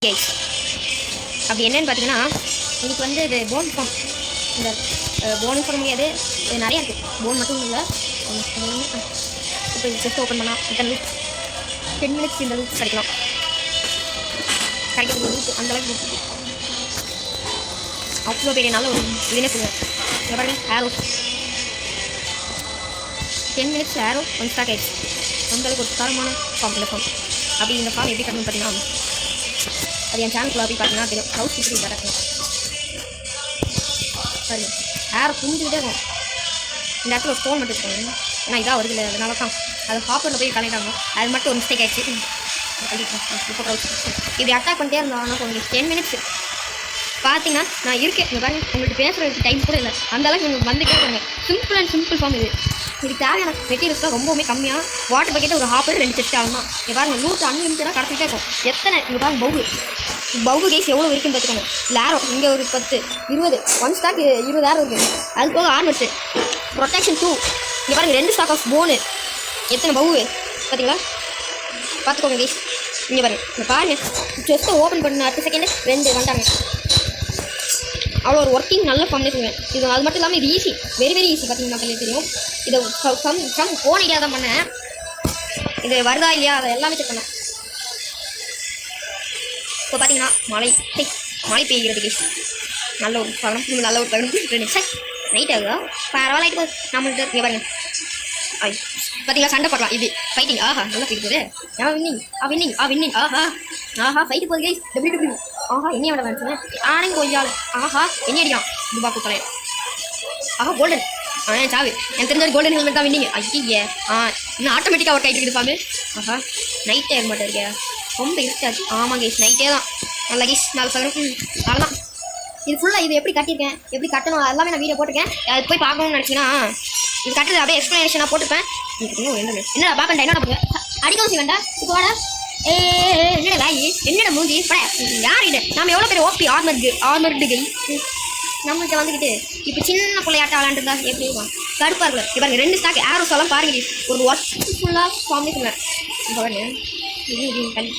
Case அப்படி என்னன்னு பார்த்தீங்கன்னா, இன்னைக்கு வந்து இது போன் ஃபார்ம். இந்த போன் சொல்ல முடியாது, இது நிறையா இருக்குது. போன் மட்டும் இல்லை. இப்போ ஜஸ்ட் ஓப்பன் பண்ணால் இத்தனை லூப் 10 மினிட்ஸ் இந்த லூப் கிடைக்கலாம். கிடைக்கிறது லூப் அந்தளவுக்கு லூப் அவ்வளோ பெரிய நல்ல ஒரு இதுனே சொல்லுவேன். இங்கே பாருங்க, ஆரோ 10 மினிட்ஸ் ஆரோ 1 ஸ்டாக் ஆயிடுச்சு. அந்தளவுக்கு ஒரு தரமான ஃபார்ம் இந்த ஃபார்ம். அப்படி இந்த ஃபார்ம் எப்படி கட்டணும்னு பார்த்தீங்கன்னா, அது என் சேனலுக்குள்ள போய் பார்த்தீங்கன்னா தெரியும். ஹவுஸ் இப்படி கிடக்கும் சரி, ஏர் புரிஞ்சுக்கிட்டே இருக்கும். இந்த இடத்துல ஒரு ஸ்டோன் மட்டும் இருக்காங்க. ஏன்னா இதாக வருது இல்லை, அதனால தான் அது ஹாப்பரில் போய் கலெக்டாங்க. அது மட்டும் ஒரு மிஸ்டேக் ஆகிடுச்சு. இப்போ இப்படி அட்டாக் பண்ணிட்டே இருந்தாங்கன்னா கொஞ்சம் 10 மினிட்ஸ் பார்த்தீங்கன்னா நான் இருக்கேன். இந்த பாருங்க, உங்களுக்கு பேசுகிறதுக்கு டைம் கூட இல்லை. அந்தளவுக்கு உங்களுக்கு வந்துட்டே இருக்காங்க. சிம்பிள் அண்ட் சிம்பிள் ஃபார்ம் இது. இதுக்கு தேவையான மெட்டீரியல்ஸ் தான் ரொம்பவுமே கம்மியாக. வாட்டர் பக்கெட்டு ஒரு ஹாப்பர் 2 செஸ்ட் ஆகும் தான். இங்கே பாருங்க, 105 கடத்திட்டே இருக்கும். எத்தனை இங்கே பாருங்க, பவுகு கேஸ் எவ்வளோ இருக்குன்னு பார்த்துக்கோங்க. லேரோ இங்கே ஒரு 10 20 1 ஸ்டாக் 20 ஏரோ இருக்குது. அது போக ஆர்மர்ஸு ப்ரொடெக்ஷன் 2. இங்கே பாருங்கள் 2 ஸ்டாக் ஆஃப் போனு. எத்தனை பவுகு பார்த்தீங்களா? பார்த்துக்கோங்க கேஸ். இங்கே பாருங்கள், இங்கே பாருங்கள், ஜஸ்ட்டு ஓப்பன் பண்ண அடுத்த செகண்டு 2 வந்துட்டாங்க. அவ்வளோ ஒரு ஒர்க்கிங் நல்ல ஃபார்ம்னே சொல்லுவேன். இது அது மட்டும் இல்லாமல் இது ஈஸி, வெரி வெரி ஈஸி. பார்த்தீங்கன்னா மக்களுக்கு தெரியும். இதை சம் ஃபோன் ஐடியா தான் பண்ணேன். இது வருதா இல்லையா அதை எல்லாமே செக் பண்ணேன். இப்போ பார்த்தீங்கன்னா மழை பெய்கிறது கேஸ். நல்ல ஒரு பகனம், நல்ல ஒரு பகனம். 2 நிமிஷம் நைட் ஆகுதா பரவாயில்ல. நம்மள்கிட்ட இங்கே பாருங்க, பார்த்தீங்களா சண்டை போடலாம். இது ஃபைட்டிங். ஆஹா நல்லா ஃபைட் போகுது. வின்னிங் ஆஹா ஃபைட்டு போகுது கைஸ். டபிள்யூ ஆஹா என்னைய விட வேணுச்சுங்க. ஆனங்க கொஞ்சம் ஆஹா என்ன அடிக்கலாம் துபா கூத்தலை. ஆஹா கோல்டன் சாவு. எனக்கு தெரிஞ்ச கோல்டன் ஹெல்மெட் தான் வின்னிங். ஐயே இன்னும் ஆட்டோமேட்டிக்காக ஒர்க் ஆகிட்டு இருக்குது பாம்பு. ஆஹா நைட்டே இருக்க மாட்டேன், ரொம்ப இருக்காது. ஆமாம் கேஸ் நைட்டே தான். நல்ல கேஸ் நல்ல சகரம். அவ்வளோதான். இது ஃபுல்லாக இது எப்படி கட்டியிருக்கேன், எப்படி கட்டணும் எல்லாமே நான் வீடியோ போட்டிருக்கேன். அது போய் பார்க்கணும்னு நினச்சிங்கன்னா இது கட்டுறது அப்படியே எக்ஸ்ப்ளனேஷனாக போட்டுப்பேன். என்னடா பார்க்கண்டா, என்னடா பார்க்க அடிக்கவும் செய்வேண்டா. இப்போ வாடா என்னடா வாயி, என்னடா மூஞ்சி பட யார்கிட்ட நம்ம எவ்வளோ பேர் ஓபி ஆர்மர்டு கை நம்மகிட்ட வந்துக்கிட்டு இப்போ சின்ன பிள்ளையாட்ட விளாண்டுருந்தா எப்படி இருக்கும், கடுப்பாக இருக்கும். இப்போ பாருங்க 2 ஸ்டாக் ஏரோஸ் எல்லாம் பாருங்க. ஒரு ஒர்க்ஃபுல்லாக ஃபார்மே சொல்லுவேன். இப்போ பாருங்க இது தனி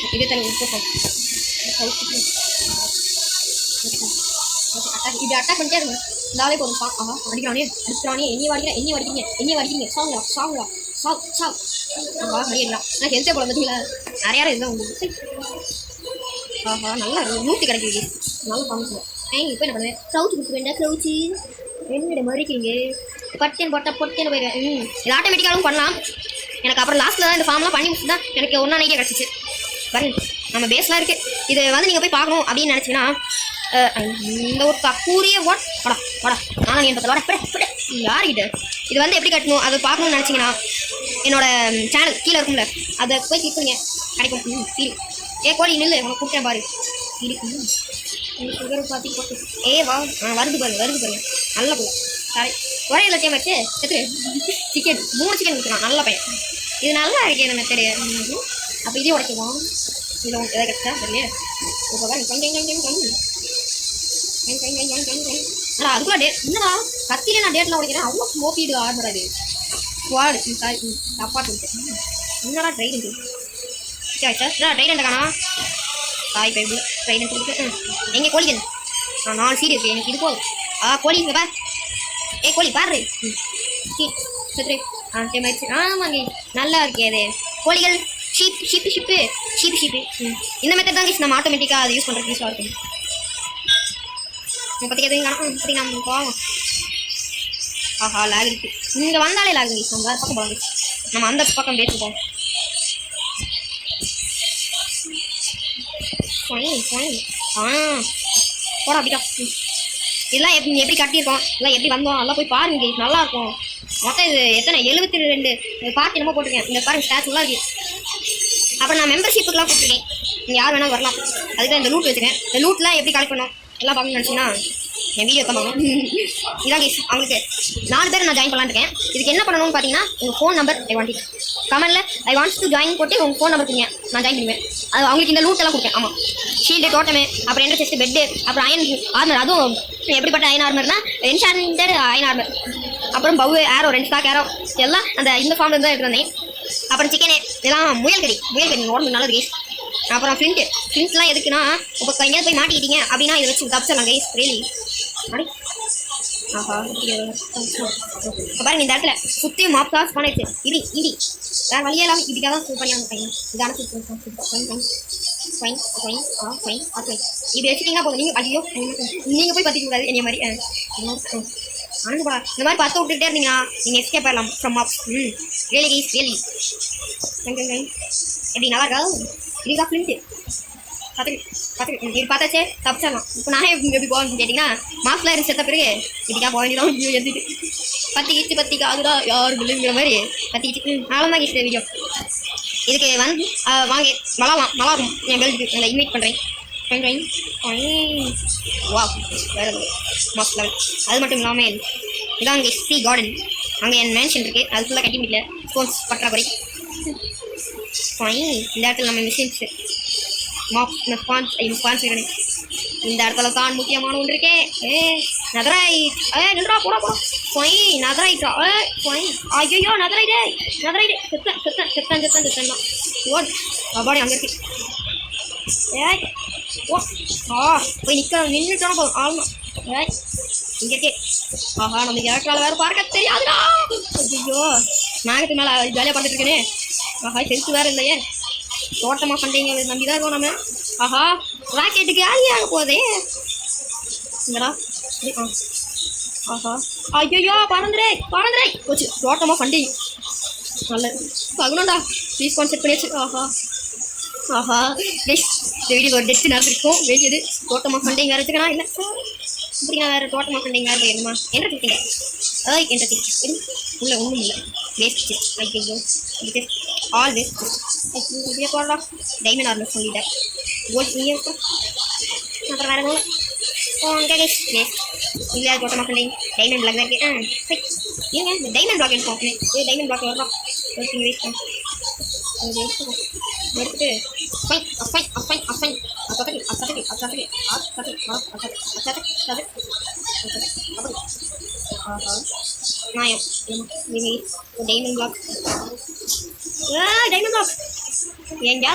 இது அட்டாக் பண்ணிட்டே இருக்கும். இந்தாலே போதும். ஆஹா அடிக்கிறானே என்னைய வடிக்கிறீங்க சாவுங்களா ஆஹா மடியலாம். நான் ஹெல்த்தே போட பார்த்தீங்களா, நிறையா இருந்தால் உங்களுக்கு. ஆஹா நல்லா 100 கிடைக்குது. நல்லா காமிச்சுங்க. இப்போ என்ன பண்ணுவேன், க்ரௌச்சு கொடுத்து வேண்டாம். க்ரௌச்சு என்னோட மறிக்கிறீங்க பொட்டேன்னு போயிடுவேன். இது ஆட்டோமேட்டிக்காகவும் பண்ணலாம். எனக்கு அப்புறம் லாஸ்ட்டில் தான் இந்த ஃபார்ம்லாம் பண்ணி முடிச்சு தான் எனக்கு ஒன்றா நைட்டே கிடச்சிச்சு. பாருங்க நம்ம பேஸ்லாம் இருக்குது. இதை வந்து நீங்கள் போய் பார்க்கணும் அப்படின்னு நினச்சிங்கன்னா இந்த ஒரு கூறிய வாடா ஆனால் நீ வாட யார்கிட்ட இது வந்து எப்படி கட்டணும் அதை பார்க்கணும்னு நினச்சிங்கன்னா என்னோட சேனல் கீழே இருக்கும்ல, அதை போய் கிளிக் பண்ணுங்க, கிடைக்கும். ஃபீல் கோழி நில்லு உனக்கு கூப்பிட்டேன் பாரு. சுகர் பார்த்து போட்டு வா வருது பாருங்க நல்ல போய் சாரி ஒரே எல்லாத்தையும் வச்சு சிக்கன் 3 சிக்கன் கொடுக்கலாம். நல்ல பையன் இது நல்லா இருக்கே இந்த மெத்தடு. அப்போ இதே உடைக்குவோம். இதில் உங்களுக்கு எதாவது கிடைச்சா தெரியல. இப்போ அதுக்குள்ள என்னடா கத்தியில நான் டேட்லாம் உடைக்கிறேன். அவ்வளோ மோப்பிடு ஆடுறது வாடு தப்பா சொல்லிட்டேன். என்னடா ட்ரைடன் ட்ரைடன் காணா தாய் பைபிள் ட்ரைடன் கொடுத்து எங்கள் கோழிகள் 4 சீடு இருக்குது எனக்கு. இது போதும். கோழி இங்கே பார். கோழி பாரு செத்துரு. டைமாச்சு. ஆமாங்க நல்லா இருக்கே அது. கோழிகள் ஷிப்பு இந்த மெத்தட் தான் நம்ம ஆட்டோமேட்டிக்காக அதை யூஸ் பண்ணுறது யூஸ்ஃபாக இருக்கும். பற்றி எதுவும் காணும் பற்றி நம்ம போவோம். ஆஹா லேக் இருக்குது. இங்கே வந்தாலே லேக் இருக்குது. நம்ம வேறு பக்கம் போகலாம். நம்ம அந்த பக்கம் பேசிப்போம். போடா அப்படிக்கா. இதெல்லாம் எப்படி கட்டியிருக்கோம், இதெல்லாம் எப்படி வந்தோம் அதெல்லாம் போய் பாருங்க. நல்லாயிருக்கும். மொத்தம் இது எத்தனை 72 பார்ட் என்னமோ போட்டிருக்கேன். இந்த பாருங்க ஸ்டாச்சுலாம் இருக்குது. அப்புறம் நான் மெம்பர்ஷிப்புக்கெலாம் கொடுத்துருக்கேன். நீங்கள் யார் வேணால் வரலாம். அதுக்கு தான் இந்த லூட் வச்சுருக்கேன். இந்த லூட்லாம் எப்படி கலெக்ட் பண்ணோம் எல்லாம் பார்க்கணும்னு நினச்சிங்கன்னா என் வீடியோ தான் பார்க்கணும். இதான் கேஸ் அவங்களுக்கு 4 பேர் நான் ஜாயின் பண்ணலான்னு இருக்கேன். இதுக்கு என்ன பண்ணணும்னு பார்த்தீங்கன்னா உங்கள் ஃபோன் நம்பர் கமெண்ட்டில் ஐ வாண்ட்ஸ் டு ஜாயின் போட்டு உங்கள் ஃபோன் நம்பர் கொடுங்க, நான் ஜாயின் பண்ணுவேன். அது அவங்களுக்கு இந்த லூட்டெல்லாம் கொடுப்பேன். ஆமாம் ஷீல்டு டோட்டமு அப்புறம் என்ற செஸ்ட்டு பெட்டு அப்புறம் அயன் ஆர்மர். அதுவும் எப்படிப்பட்ட அயன் ஆர்மர்னா என்சாண்டட் அயன் ஆர்மர். அப்புறம் பவு ஏரோ 2 ஸ்டாக் ஏரோ எல்லாம் அந்த இந்த ஃபார்மில் தான் எடுத்து வந்தேன். அப்புறம் சிக்கனு இதெல்லாம் முயல் கறி உடம்பு நல்லது கேஸ். அப்புறம் ஃப்ளிண்ட்லாம் எதுக்குன்னா இப்போ எங்கேயாவது போய் மாட்டிக்கிட்டீங்க அப்படின்னா இதை வச்சு தப்பிச்சிடலாம் கைஸ் ரியலி. அடி ஆஹா பாருங்க இந்த இடத்துல சுற்றி மாப் காசு பண்ணிடுச்சு. இடி இடி வேறு வழியே இல்லாமல் இதுக்காக தான் சூப் பண்ணி வந்துட்டாங்க. இதான இது வச்சுட்டீங்கன்னா போதும். நீங்கள் ஐயோ நீங்கள் போய் பற்றிக்க கூடாது என்னைய மாதிரி. ஆனதுப்பா இந்த மாதிரி பற்ற விட்டுக்கிட்டே இருந்தீங்கன்னா நீங்கள் எஸ்கேப் ஆகலாம் from mop. Really guys really. எப்படி நல்லா இருக்கா இதுதான் ஃப்ளிண்ட்டு இது பார்த்தாச்சே தப்பிச்சிடலாம். இப்போ நானே எப்படி போகணும்னு கேட்டிங்கன்னா மாஸ்லாம் இருந்து செத்த பிறகு இதுக்காக போக வேண்டியதான். வீடியோ எடுத்துட்டு பத்திக்கு அதுதான் யாரும் இல்லைங்கிற மாதிரி பத்திக்கிச்சு. அவ்வளோதான் கிட்ட வீடியோ. இதுக்கு வந்து வாங்க நல்லாவும் என் பெல்ட்டுக்கு உங்களை இன்வைட் பண்ணுறேன். வா வேறு மாஸ் லெவல். அது மட்டும் இல்லாமல் இதான் அங்கே சி கார்டன். அங்கே என் மேன்ஷன் இருக்குது. அது ஃபுல்லாக கட்டி முடியல ஸ்போன்ஸ் பற்றாக்குறை. இந்த இடத்துல நம்ம மிஷின்ஸு ஸ்பான்ஸ் இந்த இடத்துல தான் முக்கியமான ஒன்று இருக்கே. நதரைட் நின்றா போடா நதரைட்டா ஐயோ நதரைடே செத்தன் ஓட் அப்பாடி அங்கே இருக்கு. போய் நின்றுட்டோம் போதும் ஆகணும். இங்கே இருக்கே. ஆஹா நம்ம எலக்ட்ரால் வேறு பார்க்க தெரியாதுடா. ஐயோ மேகத்து மேலே ஜாலியாக பார்த்துட்டு இருக்கேனே. ஆஹா ஹெல்த் வேறு இல்லையே. தோட்டமாக பண்ணுறீங்க நம்பி தான் இருக்கோம் நம்ம. ஆஹா ராக்கெட்டுக்கு ஆக போதே இங்கடா. ஆஹா ஐயோ பறந்துரே போச்சு. தோட்டமாக பண்ணுறீங்க நல்லது பகணும்டா. ப்ளீஸ் கான்செப்ட் பண்ணியாச்சு. ஆஹா இந்த வீடியோ ஒரு டெஸ்ட் நடந்திருக்கும். வேண்டியது தோட்டமாக ஃபண்டிங் வேறு வச்சுக்கணும். இல்லை இப்படி நான் வேறு தோட்டமாக ஃபண்டிங் வேறு போயிருமா என்ன கொடுத்தீங்க. என்ட்ரி உள்ள ஒன்றும் இல்லை வேஸ்ட்டு. ஐயோ இது ஆல் வேஸ்ட். இப்படியே போடலாம். டைமண்ட் ஆர்மர் சொல்லிட்டேன். கோல்ட் நீயே இருக்கும். அப்புறம் வேறு எதுவும் ஓகே வேஸ்ட் இல்லை தோட்டமாக ஃபண்டிங் டைமண்ட் பிளாக் தான் இருக்குது. ஏங்க இந்த டைமண்ட் பிளாக் எடுப்போம். இது டைமண்ட் பிளாக் வரலாம். வேஸ்ட் எடுத்துட்டு டைமண்ட் பிளாக் ஏங்க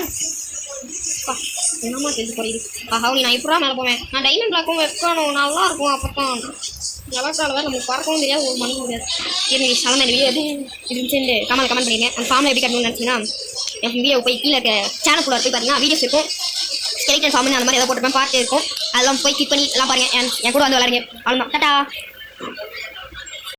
என்னம்மா தெரிஞ்சு போயிடுது. நான் இப்படா மேலே போவேன். நான் டைமண்ட் பிளாக்கும் வைக்கணும் நல்லா இருக்கும். அப்போதான் எலக்ட்ரால் வேறு நமக்கு பறக்கவும் தெரியாது ஒரு மணி முடியாது. எனக்கு சாதாரண வீடியோ எது இருந்துச்சுன்னு கமெண்ட் பண்ணிடுங்க. அந்த ஃபார்மில் எப்படி கட்டணும்னு நினச்சிங்கன்னா என் வீடியோ போய் கீழே இருக்க சேனல் கூட போய் பார்த்தீங்கன்னா வீடியோஸ் இருக்கும். ஸ்கெலிட்டன் ஃபார்ம்னு அந்த மாதிரி எதாவது போட்டுருப்பேன் பார்த்து இருக்கும். அதெல்லாம் போய் கிளிக் பண்ணி எல்லாம் பாருங்கள். என் கூட வந்து விளாடுங்க. அவ்வளோதான் டாட்டா.